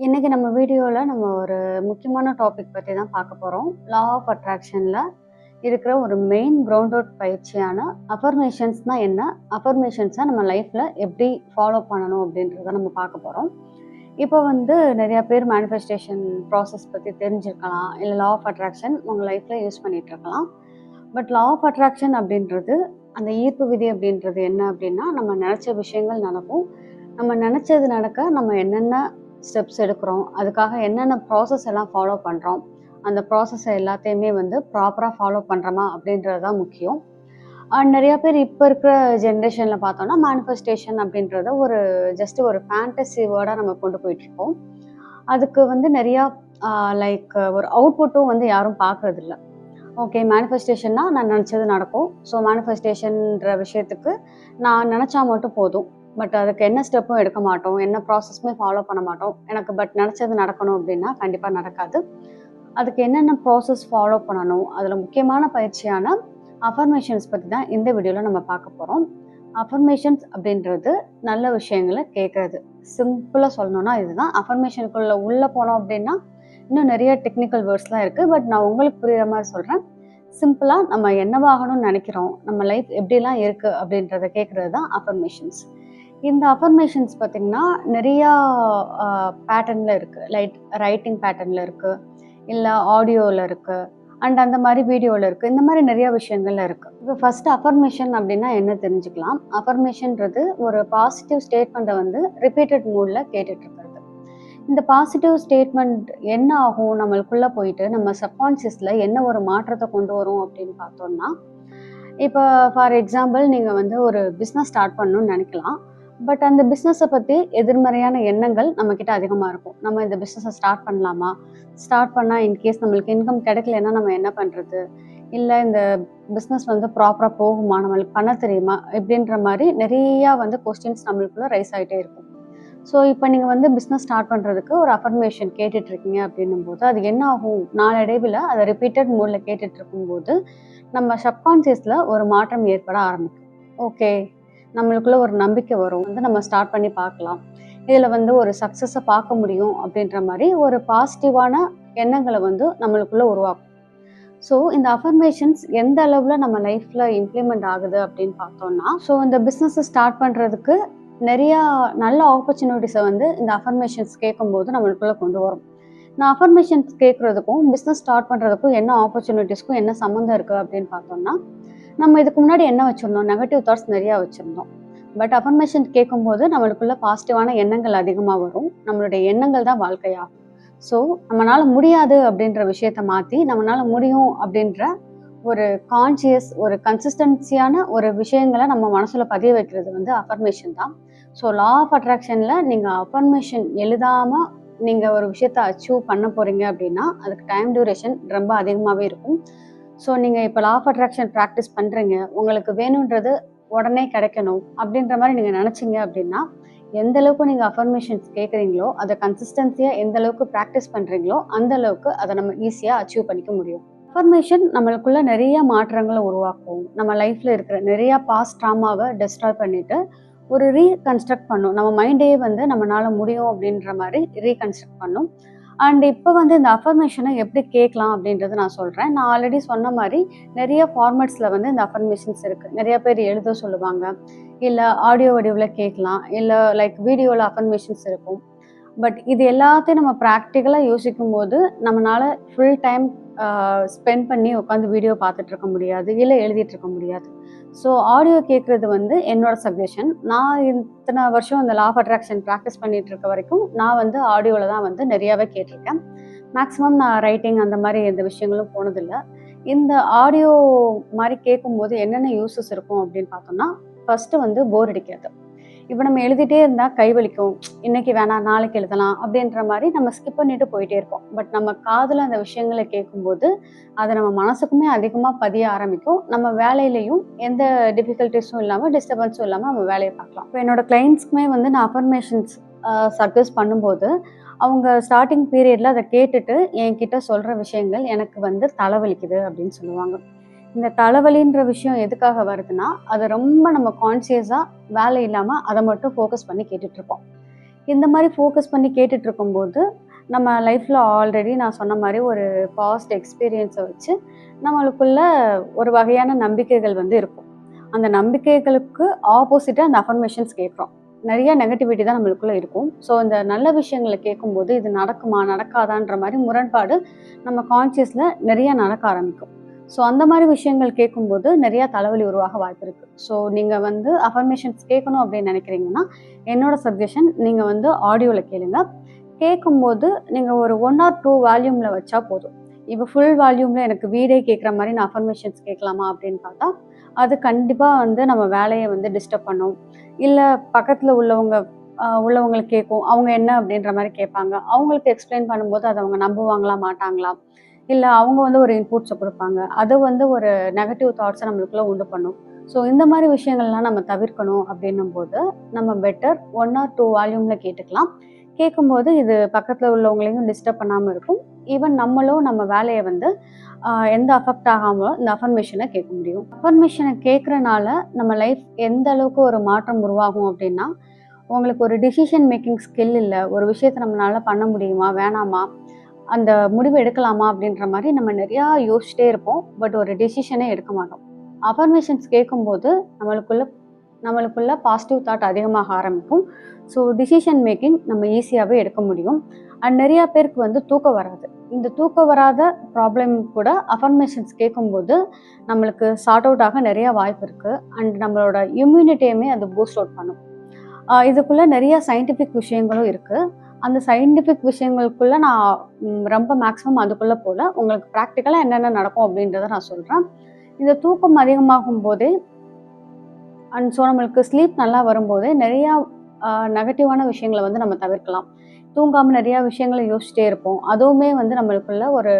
இன்னைக்கு நம்ம வீடியோல நம்ம ஒரு முக்கியமான டாபிக் பத்தி தான் பார்க்க போறோம். லா ஆஃப் அட்ராக்ஷன்ல இருக்கிற ஒரு மெயின் கிரவுண்ட் அவுட் பயிற்சியான அஃபர்மேஷன்ஸ்னா என்ன? அஃபர்மேஷன்ஸை நம்ம லைஃப்ல எப்படி ஃபாலோ பண்ணணும் அப்படின்றத நம்ம பார்க்க போறோம். இப்போ நிறைய பேர் மேனிஃபெஸ்டேஷன் ப்ராசஸ் பத்தி தெரிஞ்சிருக்கலாம். இல்லை லா ஆஃப் அட்ராக்ஷன் உங்க லைஃப்ல யூஸ் பண்ணிட்டு இருக்கலாம். பட் லா ஆஃப் அட்ராக்ஷன் அப்படின்றது அந்த ஈர்ப்பு விதி அப்படின்றது என்ன அப்படின்னா, நம்ம நினைச்ச விஷயங்கள் நடக்கும். நம்ம நினைச்சது நடக்க நம்ம என்னென்ன ஸ்டெப்ஸ் எடுக்கிறோம், அதுக்காக என்னென்ன ப்ராசஸ் எல்லாம் ஃபாலோ பண்ணுறோம், அந்த ப்ராசஸை எல்லாத்தையுமே ப்ராப்பராக ஃபாலோ பண்ணுறோமா அப்படின்றது தான் முக்கியம். நிறைய பேர் இப்போ இருக்கிற ஜென்ரேஷனில் பார்த்தோம்னா மேனிஃபெஸ்டேஷன் அப்படின்றத ஜஸ்ட் ஒரு ஃபேண்டசி வேர்டாக நம்ம கொண்டு போயிட்டுருக்கோம். அதுக்கு நிறையா லைக் ஒரு அவுட்புட்டும் யாரும் பார்க்குறதில்ல. ஓகே, மேனிஃபெஸ்டேஷன்னா நான் நினச்சது நடக்கும். ஸோ மேனிஃபெஸ்டேஷன்ற விஷயத்துக்கு நான் நினச்சா மட்டும் போதும். பட் அதுக்கு என்ன ஸ்டெப்பும் எடுக்க மாட்டோம், என்ன ப்ராசஸுமே ஃபாலோ பண்ண மாட்டோம். எனக்கு நினச்சது நடக்கணும் அப்படின்னா கண்டிப்பாக நடக்காது. அதுக்கு என்னென்ன ப்ராசஸ் ஃபாலோ பண்ணணும், அதில் முக்கியமான பயிற்சியான அஃபர்மேஷன்ஸ் பற்றி தான் இந்த வீடியோவில் நம்ம பார்க்க போகிறோம். அஃபர்மேஷன்ஸ் அப்படின்றது நல்ல விஷயங்களை கேட்குறது. சிம்பிளாக சொல்லணும்னா இதுதான். அஃபர்மேஷனுக்குள்ளே உள்ளே போனோம் அப்படின்னா இன்னும் நிறைய டெக்னிக்கல் வேர்ட்ஸ்லாம் இருக்குது. பட் நான் உங்களுக்கு புரிகிற மாதிரி சொல்கிறேன். சிம்பிளாக நம்ம என்னவாகணும்னு நினைக்கிறோம், நம்ம லைஃப் எப்படிலாம் இருக்குது அப்படின்றத கேட்குறது தான் அஃபர்மேஷன்ஸ். இந்த அஃபர்மேஷன்ஸ் பார்த்திங்கன்னா நிறையா பேட்டர்னில் இருக்குது. ரைட்டிங் பேட்டர்னில் இருக்குது, இல்லை ஆடியோவில் இருக்குது, அண்ட் அந்த மாதிரி வீடியோவில் இருக்குது. இந்த மாதிரி நிறையா விஷயங்கள்ல இருக்குது. இப்போ ஃபஸ்ட்டு அஃபர்மேஷன் அப்படின்னா என்ன தெரிஞ்சுக்கலாம். அஃபர்மேஷன்றது ஒரு பாசிட்டிவ் ஸ்டேட்மெண்ட்டை ரிப்பீட்டட் மூடில் கேட்டுட்ருக்கிறது. இந்த பாசிட்டிவ் ஸ்டேட்மெண்ட் என்ன ஆகும், நம்மளுக்குள்ளே போயிட்டு நம்ம சப்கான்ஷியஸில் என்ன ஒரு மாற்றத்தை கொண்டு வரும் அப்படின்னு பார்த்தோம்னா, இப்போ ஃபார் எக்ஸாம்பிள் நீங்கள் ஒரு பிஸ்னஸ் ஸ்டார்ட் பண்ணணும்னு நினைக்கலாம். பட் அந்த பிஸ்னஸை பற்றி எதிர்மறையான எண்ணங்கள் நம்மக்கிட்ட அதிகமாக இருக்கும். நம்ம இந்த பிஸ்னஸை ஸ்டார்ட் பண்ணலாமா, ஸ்டார்ட் பண்ணால் இன்கேஸ் நம்மளுக்கு இன்கம் கிடைக்கலன்னா நம்ம என்ன பண்ணுறது, இல்லை இந்த பிஸ்னஸ் ப்ராப்பராக போகுமா, நம்மளுக்கு பண்ண தெரியுமா, இப்படின்ற மாதிரி நிறையா கொஸ்டின்ஸ் நம்மளுக்குள்ளே ரைஸ் ஆகிட்டே இருக்கும். ஸோ இப்போ நீங்கள் பிஸ்னஸ் ஸ்டார்ட் பண்ணுறதுக்கு ஒரு அஃபர்மேஷன் கேட்டுட்ருக்கீங்க அப்படின்னும் போது அது என்ன ஆகும், நாளடைவில் அதை ரிப்பீட்டட் மோடில் கேட்டுட்டு இருக்கும்போது நம்ம சப்கான்ஷியஸில் ஒரு மாற்றம் ஏற்பட ஆரம்பிக்கும். ஓகே, நம்மளுக்குள்ள ஒரு நம்பிக்கை வரும், நம்ம ஸ்டார்ட் பண்ணி பார்க்கலாம், இதில் ஒரு சக்ஸஸை பார்க்க முடியும் அப்படின்ற மாதிரி ஒரு பாசிட்டிவான எண்ணங்களை நம்மளுக்குள்ள உருவாக்கும். ஸோ இந்த அஃபர்மேஷன்ஸ் எந்த அளவில் நம்ம லைஃப்பில் இம்ப்ளிமெண்ட் ஆகுது அப்படின்னு பார்த்தோம்னா, ஸோ இந்த பிஸ்னஸை ஸ்டார்ட் பண்ணுறதுக்கு நிறையா நல்ல ஆப்பர்ச்சுனிட்டிஸை இந்த அஃபர்மேஷன்ஸ் கேட்கும்போது நம்மளுக்குள்ளே கொண்டு வரும். நான் அஃபர்மேஷன்ஸ் கேட்குறதுக்கும் பிஸ்னஸ் ஸ்டார்ட் பண்ணுறதுக்கும் என்ன ஆப்பர்ச்சுனிட்டிஸ்க்கும் என்ன சம்மந்தம் இருக்குது அப்படின்னு பார்த்தோம்னா, நம்ம இதுக்கு முன்னாடி என்ன வச்சுருந்தோம், நெகட்டிவ் தாட்ஸ் நிறையா வச்சுருந்தோம். பட் அஃபர்மேஷன் கேட்கும்போது நம்மளுக்குள்ள பாசிட்டிவான எண்ணங்கள் அதிகமாக வரும். நம்மளுடைய எண்ணங்கள் தான் வாழ்க்கையாகும். ஸோ நம்மளால் முடியாது அப்படின்ற விஷயத்தை மாற்றி நம்மளால் முடியும் அப்படின்ற ஒரு கான்சியஸ், ஒரு கன்சிஸ்டன்சியான ஒரு விஷயங்களை நம்ம மனசில் பதிய வைக்கிறது அஃபர்மேஷன் தான். ஸோ லா ஆஃப் அட்ராக்ஷனில் நீங்கள் அஃபர்மேஷன் எழுதாமல் நீங்கள் ஒரு விஷயத்தை அச்சீவ் பண்ண போகிறீங்க அப்படின்னா அதுக்கு டைம் டியூரேஷன் ரொம்ப அதிகமாகவே இருக்கும். ஸோ நீங்கள் இப்போ லா ஆஃப் அட்ராக்ஷன் ப்ராக்டிஸ் பண்ணுறீங்க, உங்களுக்கு வேணுன்றது உடனே கிடைக்கணும் அப்படின்ற மாதிரி நீங்கள் நினச்சிங்க அப்படின்னா, எந்த அளவுக்கு நீங்கள் அஃபர்மேஷன்ஸ் கேட்குறீங்களோ அதை கன்சிஸ்டன்சியாக எந்த அளவுக்கு ப்ராக்டிஸ் பண்ணுறீங்களோ அந்த அளவுக்கு அதை நம்ம ஈஸியாக அச்சீவ் பண்ணிக்க முடியும். அஃபர்மேஷன் நம்மளுக்குள்ள நிறைய மாற்றங்களை உருவாக்கும். நம்ம லைஃப்பில் இருக்கிற நிறையா பாஸ்ட் ட்ராமாவை டெஸ்ட்ராய் பண்ணிவிட்டு ஒரு ரீகன்ஸ்ட்ரக்ட் பண்ணும். நம்ம மைண்டே நம்மளால முடியும் அப்படின்ற மாதிரி ரீகன்ஸ்ட்ரக்ட் பண்ணும். அண்ட் இப்போ இந்த அஃபர்மேஷனை எப்படி கேட்கலாம் அப்படின்றத நான் சொல்கிறேன். நான் ஆல்ரெடி சொன்ன மாதிரி நிறைய ஃபார்மேட்ஸில் இந்த அஃபர்மேஷன்ஸ் இருக்குது. நிறைய பேர் எழுத சொல்லுவாங்க, இல்லை ஆடியோ வடிவில் கேட்கலாம், இல்லை லைக் வீடியோவில் அஃபர்மேஷன்ஸ் இருக்கும். பட் இது எல்லாத்தையும் நம்ம ப்ராக்டிக்கலாக யோசிக்கும் போது நம்மளால் ஃபுல் டைம் ஸ்பெண்ட் பண்ணி உட்காந்து வீடியோ பார்த்துட்டு இருக்க முடியாது, இல்லை எழுதிட்டு இருக்க முடியாது. ஸோ ஆடியோ கேட்குறது என்னோட சஜஷன். நான் இத்தனை வருஷம் இந்த லா ஆஃப் அட்ராக்ஷன் ப்ராக்டிஸ் பண்ணிட்டு இருக்க வரைக்கும் நான் ஆடியோவில் தான் நிறையாவே கேட்டிருக்கேன். மேக்ஸிமம் நான் ரைட்டிங் அந்த மாதிரி எந்த விஷயங்களும் போனதில்லை. இந்த ஆடியோ மாதிரி கேட்கும்போது என்னென்ன யூஸஸ் இருக்கும் அப்படின்னு பார்த்தோம்னா, ஃபஸ்ட்டு போர் அடிக்காது. இப்போ நம்ம எழுதிட்டே இருந்தால் கை வலிக்கும், இன்னைக்கு வேணாம் நாளைக்கு எழுதலாம் அப்படின்ற மாதிரி நம்ம ஸ்கிப் பண்ணிட்டு போயிட்டே இருப்போம். பட் நம்ம காதில் அந்த விஷயங்களை கேட்கும்போது அதை நம்ம மனசுக்குமே அதிகமாக பதிய ஆரம்பிக்கும். நம்ம வேலையிலையும் எந்த டிஃபிகல்ட்டிஸும் இல்லாமல், டிஸ்டர்பன்ஸும் இல்லாமல் நம்ம வேலையை பார்க்கலாம். இப்போ என்னோட கிளைண்ட்ஸ்க்குமே நான் அஃபர்மேஷன்ஸ் சஜஸ்ட் பண்ணும்போது அவங்க ஸ்டார்டிங் பீரியடில் அதை கேட்டுட்டு என்கிட்ட சொல்கிற விஷயங்கள், எனக்கு தலைவலிக்குது அப்படின்னு சொல்லுவாங்க. இந்த தலைவலின்ற விஷயம் எதுக்காக வருதுன்னா, அது ரொம்ப நம்ம கான்சியஸாக வேலை இல்லாமல் அதை மட்டும் ஃபோக்கஸ் பண்ணி கேட்டுட்ருப்போம். இந்த மாதிரி ஃபோக்கஸ் பண்ணி கேட்டுட்டு இருக்கும்போது நம்ம லைஃப்பில் ஆல்ரெடி நான் சொன்ன மாதிரி ஒரு பாஸ்ட் எக்ஸ்பீரியன்ஸை வச்சு நம்மளுக்குள்ள ஒரு வகையான நம்பிக்கைகள் வந்து இருக்கும். அந்த நம்பிக்கைகளுக்கு ஆப்போசிட்டாக அந்த அஃபர்மேஷன்ஸ் கேட்குறோம். நிறைய நெகட்டிவிட்டி தான் நம்மளுக்குள்ள இருக்கும். ஸோ இந்த நல்ல விஷயங்களை கேட்கும்போது இது நடக்குமா நடக்காதான்ற மாதிரி முரண்பாடு நம்ம கான்சியஸில் நிறைய நடக்க ஆரம்பிக்கும். ஸோ அந்த மாதிரி விஷயங்கள் கேட்கும்போது நிறையா தலைவலி உருவாக வாய்ப்பு இருக்குது. ஸோ நீங்கள் வந்து அஃபர்மேஷன்ஸ் கேட்கணும் அப்படின்னு நினைக்கிறீங்கன்னா என்னோட சஜஷன் நீங்கள் வந்து ஆடியோவில் கேளுங்க. கேட்கும்போது நீங்கள் ஒரு 1 or 2 வால்யூமில் வச்சா போதும். இப்போ ஃபுல் வால்யூமில் எனக்கு வீடே கேட்குற மாதிரி நான் அஃபர்மேஷன்ஸ் கேட்கலாமா அப்படின்னு பார்த்தா அது கண்டிப்பாக வந்து நம்ம வேலையை வந்து டிஸ்டர்ப் பண்ணும். இல்லை பக்கத்தில் உள்ளவங்களுக்கு கேட்கும். அவங்க என்ன அப்படின்ற மாதிரி கேட்பாங்க. அவங்களுக்கு எக்ஸ்பிளைன் பண்ணும்போது அதை அவங்க நம்புவாங்களா மாட்டாங்களா, இல்லை அவங்க வந்து ஒரு இன்புட்ஸை கொடுப்பாங்க. அது வந்து ஒரு நெகட்டிவ் தாட்ஸை நம்மளுக்குள்ள உண்டு பண்ணும். ஸோ இந்த மாதிரி விஷயங்கள்லாம் நம்ம தவிர்க்கணும் அப்படின்னும் போது நம்ம பெட்டர் 1 or 2 வால்யூமில் கேட்டுக்கலாம். கேட்கும்போது இது பக்கத்தில் உள்ளவங்களையும் டிஸ்டர்ப் பண்ணாமல் இருக்கும். ஈவன் நம்மளும் நம்ம வேலையை வந்து எந்த அஃபெக்ட் ஆகாமல் இந்த அஃபர்மேஷனை கேட்க முடியும். அஃபர்மேஷனை கேட்குறனால நம்ம லைஃப் எந்த அளவுக்கு ஒரு மாற்றம் உருவாகும் அப்படின்னா, உங்களுக்கு ஒரு டிசிஷன் மேக்கிங் ஸ்கில் இல்லை, ஒரு விஷயத்தை நம்மளால பண்ண முடியுமா வேணாமா, அந்த முடிவு எடுக்கலாமா அப்படின்ற மாதிரி நம்ம நிறையா யோசிச்சிட்டே இருப்போம். பட் ஒரு டெசிஷனே எடுக்க மாட்டோம். அஃபர்மேஷன்ஸ் கேட்கும்போது நம்மளுக்குள்ள பாசிட்டிவ் தாட் அதிகமாக ஆரம்பிக்கும். ஸோ டிசிஷன் மேக்கிங் நம்ம ஈஸியாகவே எடுக்க முடியும். அண்ட் நிறையா பேருக்கு வந்து தூக்கம் வராது. இந்த தூக்கம் வராத ப்ராப்ளம் கூட அஃபர்மேஷன்ஸ் கேட்கும்போது நம்மளுக்கு சார்ட் அவுட் ஆக நிறையா வாய்ப்பு இருக்குது. அண்ட் நம்மளோட இம்யூனிட்டியுமே அது பூஸ்ட் அவுட் பண்ணும். இதுக்குள்ளே நிறையா சயின்டிஃபிக் விஷயங்களும் இருக்குது. அந்த சயின்டிஃபிக் விஷயங்களுக்குள்ளே நான் ரொம்ப மேக்ஸிமம் அதுக்குள்ளே போகல. உங்களுக்கு ப்ராக்டிக்கலாக என்னென்ன நடக்கும் அப்படின்றத நான் சொல்கிறேன். இந்த தூக்கம் அதிகமாகும் போதே அண்ட் ஸோ நம்மளுக்கு ஸ்லீப் நல்லா வரும்போதே நிறையா நெகட்டிவான விஷயங்களை வந்து நம்ம தவிர்க்கலாம். தூங்காமல் நிறையா விஷயங்களை யோசிச்சிட்டே இருப்போம். அதுவுமே வந்து நம்மளுக்குள்ள ஒரு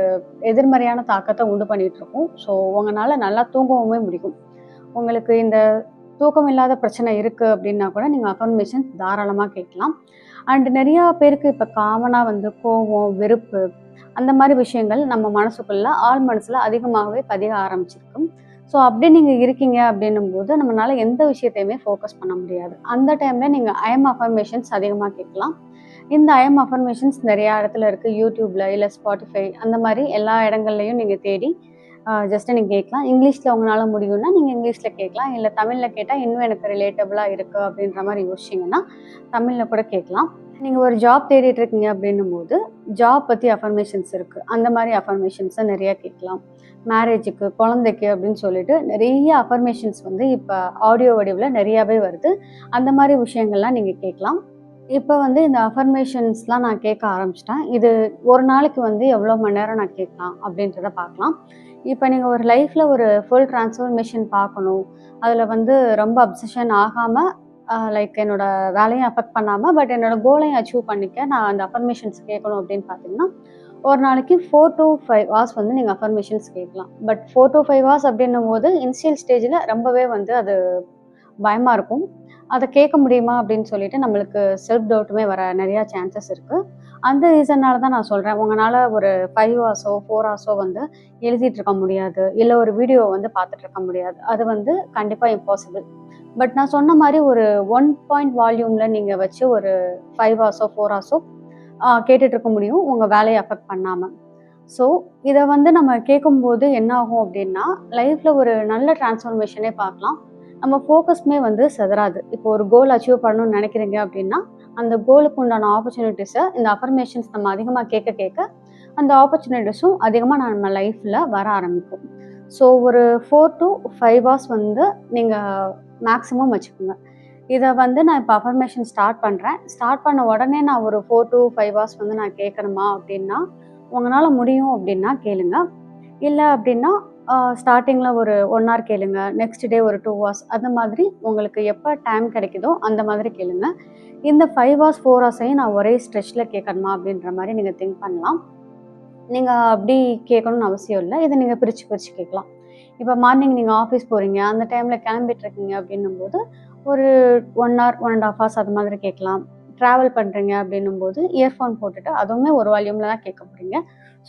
எதிர்மறையான தாக்கத்தை உண்டு பண்ணிகிட்ருக்கும். ஸோ உங்களால் நல்லா தூங்கவுமே முடியும். உங்களுக்கு இந்த தூக்கம் இல்லாத பிரச்சனை இருக்குது அப்படின்னா கூட நீங்கள் அஃபர்மேஷன்ஸ் தாராளமாக கேட்கலாம். அண்ட் நிறையா பேருக்கு இப்போ காமனாக வந்து கோபம், வெறுப்பு அந்த மாதிரி விஷயங்கள் நம்ம மனசுக்குள்ள ஆழ் மனசில் அதிகமாகவே பதிய ஆரம்பிச்சிருக்கும். ஸோ அப்படி நீங்கள் இருக்கீங்க அப்படின்னும் போது நம்மளால எந்த விஷயத்தையுமே ஃபோக்கஸ் பண்ண முடியாது. அந்த டைமில் நீங்கள் ஐஎம் அஃபர்மேஷன்ஸ் அதிகமாக கேட்கலாம். இந்த ஐஎம் அஃபர்மேஷன்ஸ் நிறையா இடத்துல இருக்குது. யூடியூப்பில் இல்லை ஸ்பாட்டிஃபை அந்த மாதிரி எல்லா இடங்கள்லையும் நீங்கள் தேடி ஜஸ்ட்டு நீங்கள் கேட்கலாம். இங்கிலீஷில் உங்களால் முடியும்னா நீங்கள் இங்கிலீஷில் கேட்கலாம். இல்லை தமிழில் கேட்டால் இன்னும் எனக்கு ரிலேட்டபுளாக இருக்குது அப்படின்ற மாதிரி யோசிச்சிங்கன்னா தமிழில் கூட கேட்கலாம். நீங்கள் ஒரு ஜாப் தேடிட்டு இருக்கீங்க அப்படின்னும் போது ஜாப் பற்றி அஃபர்மேஷன்ஸ் இருக்குது. அந்த மாதிரி அஃபர்மேஷன்ஸை நிறையா கேட்கலாம். மேரேஜுக்கு, குழந்தைக்கு அப்படின்னு சொல்லிட்டு நிறைய அஃபர்மேஷன்ஸ் வந்து இப்போ ஆடியோ வடிவில் நிறையாவே வருது. அந்த மாதிரி விஷயங்கள்லாம் நீங்கள் கேட்கலாம். இப்போ வந்து இந்த அஃபர்மேஷன்ஸ்லாம் நான் கேட்க ஆரம்பிச்சிட்டேன். இது ஒரு நாளைக்கு வந்து எவ்வளோ மணி நேரம் நான் கேட்கலாம் அப்படின்றத பார்க்கலாம். இப்போ நீங்கள் ஒரு லைஃப்பில் ஒரு ஃபுல் ட்ரான்ஸ்ஃபர்மேஷன் பார்க்கணும், அதில் வந்து ரொம்ப அப்சஷன் ஆகாமல் லைக் என்னோட வேலையும் அஃபெக்ட் பண்ணாமல் பட் என்னோட கோலையும் அச்சீவ் பண்ணிக்க நான் அந்த அஃபர்மேஷன்ஸ் கேட்கணும் அப்படின்னு பார்த்தீங்கன்னா ஒரு நாளைக்கு 4 to 5 hours வந்து நீங்கள் அஃபர்மேஷன்ஸ் கேட்கலாம். பட் 4 to 5 hours அப்படின்னும் போது இனிஷியல் ஸ்டேஜில் ரொம்பவே வந்து அது பயமாக இருக்கும். அதை கேட்க முடியுமா அப்படின்னு சொல்லிட்டு நம்மளுக்கு செல்ஃப் டவுட்டுமே வர நிறையா சான்சஸ் இருக்குது. அந்த ரீசன்னால தான் நான் சொல்கிறேன், உங்களால் ஒரு 5 hours-ஓ 4 hours-ஓ வந்து எழுதிட்டு இருக்க முடியாது, இல்லை ஒரு வீடியோ வந்து பார்த்துட்டு இருக்க முடியாது. அது வந்து கண்டிப்பாக இம்பாசிபிள். பட் நான் சொன்ன மாதிரி ஒரு 1 point வால்யூமில் நீங்கள் வச்சு ஒரு 5 hours-ஓ 4 hours-ஓ கேட்டுட்டு இருக்க முடியும் உங்கள் வேலையை அஃபெக்ட் பண்ணாமல். ஸோ இதை வந்து நம்ம கேட்கும்போது என்ன ஆகும் அப்படின்னா லைஃப்பில் ஒரு நல்ல டிரான்ஸ்ஃபர்மேஷனே பார்க்கலாம். நம்ம ஃபோக்கஸ்மே வந்து செதறாது. இப்போ ஒரு கோல் அச்சீவ் பண்ணணும்னு நினைக்கிறீங்க அப்படின்னா அந்த கோலுக்கு உண்டான ஆப்பர்ச்சுனிட்டிஸை இந்த அஃபர்மேஷன்ஸ் நம்ம அதிகமாக கேட்க கேட்க அந்த ஆப்பர்ச்சுனிட்டிஸும் அதிகமாக நம்ம லைஃப்பில் வர ஆரம்பிக்கும். ஸோ ஒரு 4 to 5 hours வந்து நீங்கள் மேக்ஸிமம் வச்சுக்கோங்க. இதை வந்து நான் இப்போ அஃபர்மேஷன் ஸ்டார்ட் பண்ணுறேன். ஸ்டார்ட் பண்ண உடனே நான் ஒரு 4 to 5 hours வந்து நான் கேட்கணுமா அப்படின்னா உங்களால் முடியும் அப்படின்னா கேளுங்க. இல்லை அப்படின்னா ஸ்டார்டிங்கில் ஒரு 1 hour கேளுங்க, நெக்ஸ்ட் டே ஒரு 2 hours அந்த மாதிரி உங்களுக்கு எப்போ டைம் கிடைக்குதோ அந்த மாதிரி கேளுங்க. இந்த 5 hours 4 hours-ஐயும் நான் ஒரே ஸ்ட்ரெச்சில் கேட்கணுமா அப்படின்ற மாதிரி நீங்கள் திங்க் பண்ணலாம். நீங்கள் அப்படி கேட்கணும்னு அவசியம் இல்லை. இதை நீங்கள் பிரித்து பிரித்து கேட்கலாம். இப்போ மார்னிங் நீங்கள் ஆஃபீஸ் போகிறீங்க, அந்த டைமில் கிளம்பிட்டு இருக்கீங்க அப்படின்னும் போது ஒரு 1 hour 1.5 hours அது மாதிரி கேட்கலாம். ட்ராவல் பண்ணுறீங்க அப்படின்னும் போது இயர்ஃபோன் போட்டுட்டு அதுவுமே ஒரு வால்யூமில் தான் கேட்க போகிறீங்க.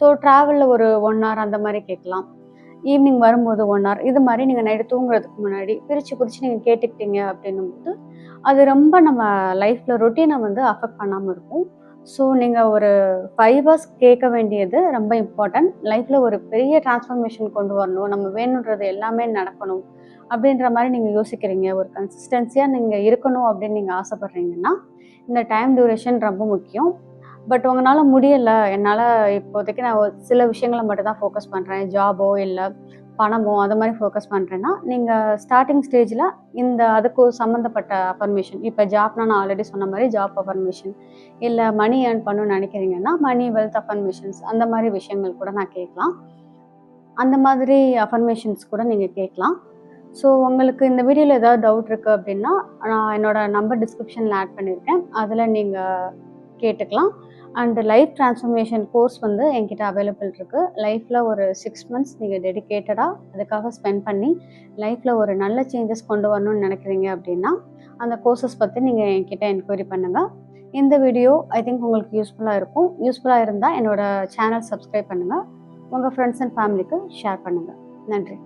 ஸோ ட்ராவலில் ஒரு 1 hour அந்த மாதிரி கேட்கலாம். ஈவினிங் வரும்போது 1 ஹவர் இது மாதிரி நீங்கள் நைட்டு தூங்குறதுக்கு முன்னாடி பிரித்து நீங்கள் கேட்டுக்கிட்டீங்க அப்படின்னும்போது அது ரொம்ப நம்ம லைஃப்பில் ரொட்டீனை வந்து அஃபெக்ட் பண்ணாமல் இருக்கும். ஸோ நீங்கள் ஒரு 5 ஹவர்ஸ் கேட்க வேண்டியது ரொம்ப இம்பார்ட்டன்ட். லைஃப்பில் ஒரு பெரிய டிரான்ஸ்ஃபர்மேஷன் கொண்டு வரணும், நம்ம வேணுன்றது எல்லாமே நடக்கணும் அப்படின்ற மாதிரி நீங்கள் யோசிக்கிறீங்க, ஒரு கன்சிஸ்டன்சியாக நீங்கள் இருக்கணும் அப்படின்னு நீங்கள் ஆசைப்பட்றீங்கன்னா இந்த டைம் டியூரேஷன் ரொம்ப முக்கியம். பட் உங்களால் முடியலை, என்னால் இப்போதைக்கு நான் சில விஷயங்களை மட்டும் தான் ஃபோக்கஸ் பண்ணுறேன், ஜாபோ இல்லை பணமோ அது மாதிரி ஃபோக்கஸ் பண்ணுறேன்னா நீங்கள் ஸ்டார்டிங் ஸ்டேஜில் அதுக்கு சம்மந்தப்பட்ட அஃபர்மேஷன், இப்போ ஜாப்னா நான் ஆல்ரெடி சொன்ன மாதிரி ஜாப் அஃபர்மேஷன், இல்லை மணி ஏர்ன் பண்ணணும்னு நினைக்கிறீங்கன்னா மணி வெல்த் அஃபர்மேஷன்ஸ் அந்த மாதிரி விஷயங்கள் கூட நான் கேட்கலாம். அந்த மாதிரி அஃபர்மேஷன்ஸ் கூட நீங்கள் கேட்கலாம். ஸோ உங்களுக்கு இந்த வீடியோவில் ஏதாவது டவுட் இருக்குது அப்படின்னா நான் என்னோடய நம்பர் டிஸ்கிரிப்ஷனில் ஆட் பண்ணியிருக்கேன், அதில் நீங்கள் கேட்டுக்கலாம். அண்ட் லைஃப் டிரான்ஸ்ஃபர்மேஷன் கோர்ஸ் வந்து என்கிட்ட அவைலபிள் இருக்குது. லைஃப்பில் ஒரு 6 மந்த்ஸ் நீங்கள் டெடிக்கேட்டடாக அதுக்காக ஸ்பெண்ட் பண்ணி லைஃப்பில் ஒரு நல்ல சேஞ்சஸ் கொண்டு வரணும்னு நினைக்கிறீங்க அப்படின்னா அந்த கோர்சஸ் பற்றி நீங்கள் என்கிட்ட என்கொயரி பண்ணுங்கள். இந்த வீடியோ ஐ திங்க் உங்களுக்கு யூஸ்ஃபுல்லாக இருக்கும். யூஸ்ஃபுல்லாக இருந்தால் என்னோடய சேனல் சப்ஸ்கிரைப் பண்ணுங்கள், உங்கள் ஃப்ரெண்ட்ஸ் அண்ட் ஃபேமிலிக்கு ஷேர் பண்ணுங்கள். நன்றி.